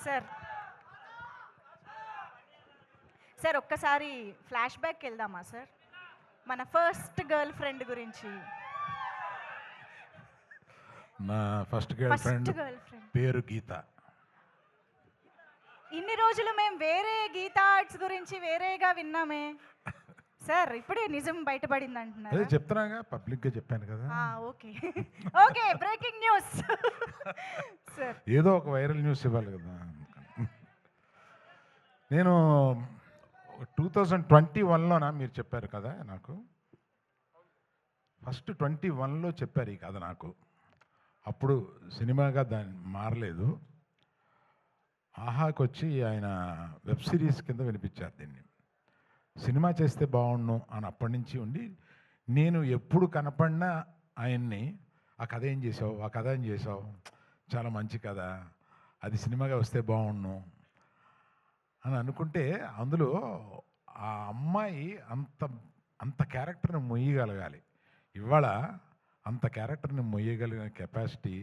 Sir sir ఒక్కసారి flash back వెళ్దామా sir? మన ఫస్ట్ గర్ల్ ఫ్రెండ్ గురించి. నా ఫస్ట్ గర్ల్ ఫ్రెండ్ పేరు గీత. ఇన్ని రోజులు మేము వేరే గీతా ఆర్ట్స్ గురించి వేరేగా విన్నామే సార్, ఇప్పుడే నిజం బయటపడింది అంటున్నారు. అదే చెప్తున్నాగా, పబ్లిక్ గా చెప్పాను కదా. Okay okay, breaking news sir. ఏదో ఒక వైరల్ న్యూస్ ఇవ్వాలి కదా. నేను 2021లోనా మీరు చెప్పారు కదా నాకు, ఫస్ట్ 21లో చెప్పారు ఈ కథ నాకు. అప్పుడు సినిమాగా దాన్ని మారలేదు. ఆహాకి వచ్చి ఆయన వెబ్ సిరీస్ కింద వినిపించారు దీన్ని. సినిమా చేస్తే బాగుండు అని అప్పటి నుంచి ఉండి, నేను ఎప్పుడు కనపడినా ఆయన్ని ఆ కథ ఏం చేసావు, ఆ కథ ఏం చేసావు, చాలా మంచి కథ, అది సినిమాగా వస్తే బాగుండు అని అనుకుంటే, అందులో ఆ అమ్మాయి అంత అంత క్యారెక్టర్ని మొయ్యగలగాలి. ఇవాళ అంత క్యారెక్టర్ని మొయ్యగలిగిన కెపాసిటీ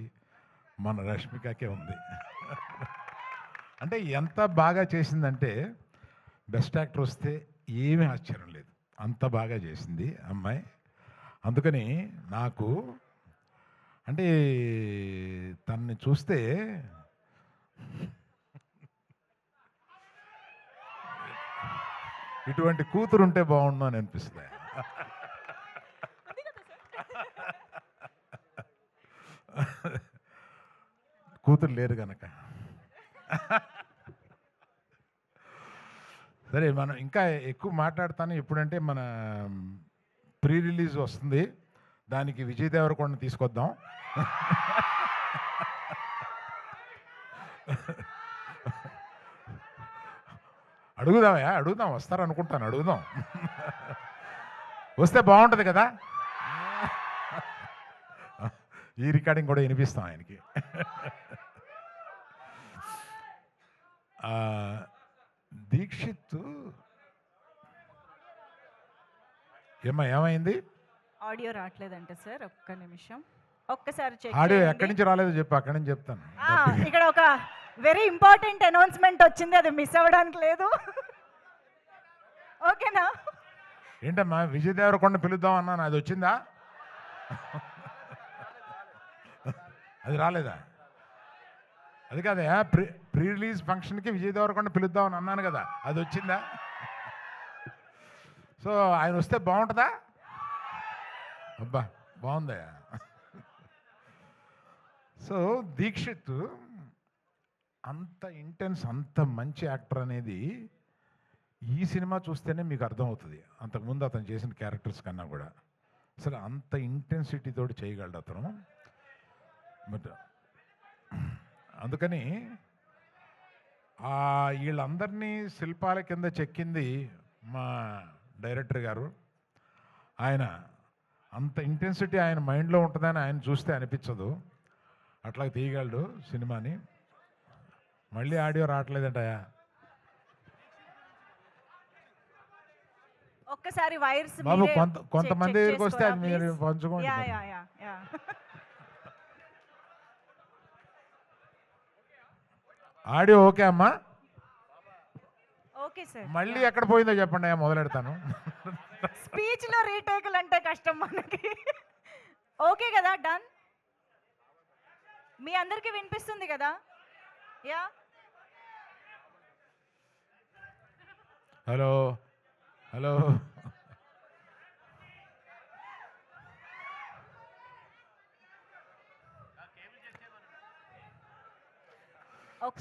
మన రష్మికకే ఉంది. అంటే ఎంత బాగా చేసిందంటే, బెస్ట్ యాక్టర్ వస్తే ఏమీ ఆశ్చర్యం లేదు, అంత బాగా చేసింది అమ్మాయి. అందుకని నాకు అంటే తనని చూస్తే ఇటువంటి కూతురు ఉంటే బాగుండు అని అనిపిస్తుంది. కూతురు లేరు కనుక. సరే, మనం ఇంకా ఎక్కువ మాట్లాడతాను. ఎప్పుడంటే మన ప్రీ రిలీజ్ వస్తుంది, దానికి విజయ్ దేవరకొండ తీసుకొద్దాం. అడుగుదాం, వస్తారనుకుంటాను, అడుగుదాం. వస్తే బాగుంటుంది కదా. ఈ రికార్డింగ్ కూడా వినిపిస్తాం ఆయనకి. దీక్షిత్ ఏమైంది? ఆడియో రావట్లేదంటే సార్, ఒక్క నిమిషం, ఒక్కసారి చెక్. ఆడియో ఎక్కడి నుంచి రాలేదు చెప్పు, అక్కడి నుంచి చెప్తాను. ఇక్కడ ఒక వెరీ ఇంపార్టెంట్ అనౌన్స్మెంట్ వచ్చింది, అది మిస్ అవ్వడానికి లేదు. ఓకేనా? ఏంటమ్మా, విజయ్ దేవరకొండ పిలుద్దాం అన్నాను, అది వచ్చిందా? అది రాలేదా? అది కాదా, ప్రీ రిలీజ్ ఫంక్షన్కి విజయ్ దేవరకొండ పిలుద్దాం అని అన్నాను కదా, అది వచ్చిందా? సో ఆయన వస్తే బాగుంటుందా? అబ్బా బాగుందా. సో దీక్షిత్ అంత ఇంటెన్స్, అంత మంచి యాక్టర్ అనేది ఈ సినిమా చూస్తేనే మీకు అర్థమవుతుంది. అంతకుముందు అతను చేసిన క్యారెక్టర్స్ కన్నా కూడా అసలు అంత ఇంటెన్సిటీ తోటి చేయగలడు అతను. బట్ అందుకని వీళ్ళందరినీ శిల్పాల కింద చెక్కింది మా డైరెక్టర్ గారు. ఆయన అంత ఇంటెన్సిటీ ఆయన మైండ్లో ఉంటుందని ఆయన చూస్తే అనిపించదు, అట్లా తీయగలడు సినిమాని. మళ్ళీ ఆడియో రావట్లేదంటయా, ఒక్కసారి వైర్స్ బాబు కొంతమంది దగ్గరికి వస్తే అది మీరు పంచుకోండి. ఆడియో ఓకే అమ్మా? Okay sir. మళ్ళీ ఎక్కడ పోయిందో చెప్పండి, మొదలెడతాను. స్పీచ్ లో రీటేకులు అంటే కష్టం మనకి. ఓకే కదా, డన్. మీ అందరికి వినిపిస్తుంది కదా? Yeah, hello hello.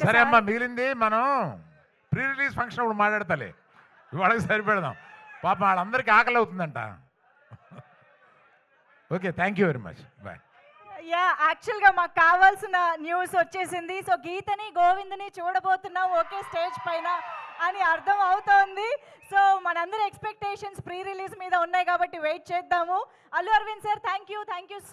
సరే అమ్మా, మిగిలింది మనం ప్రీ రిలీజ్ ఫంక్షన్ అప్పుడు మాట్లాడతాలే, ఇవాళకి సరిపెడదాం. పాప వాళ్ళందరికీ ఆకలి అవుతుందంట. Okay, thank you very much, bye. Yeah, యాక్చువల్గా మాకు కావాల్సిన న్యూస్ వచ్చేసింది. సో గీతని గోవిందని చూడబోతున్నాం ఒకే స్టేజ్ పైన అని అర్థం అవుతోంది. సో మనందరి ఎక్స్పెక్టేషన్స్ ప్రీ రిలీజ్ మీద ఉన్నాయి కాబట్టి వెయిట్ చేద్దాము. Allu Aravind sir, thank you so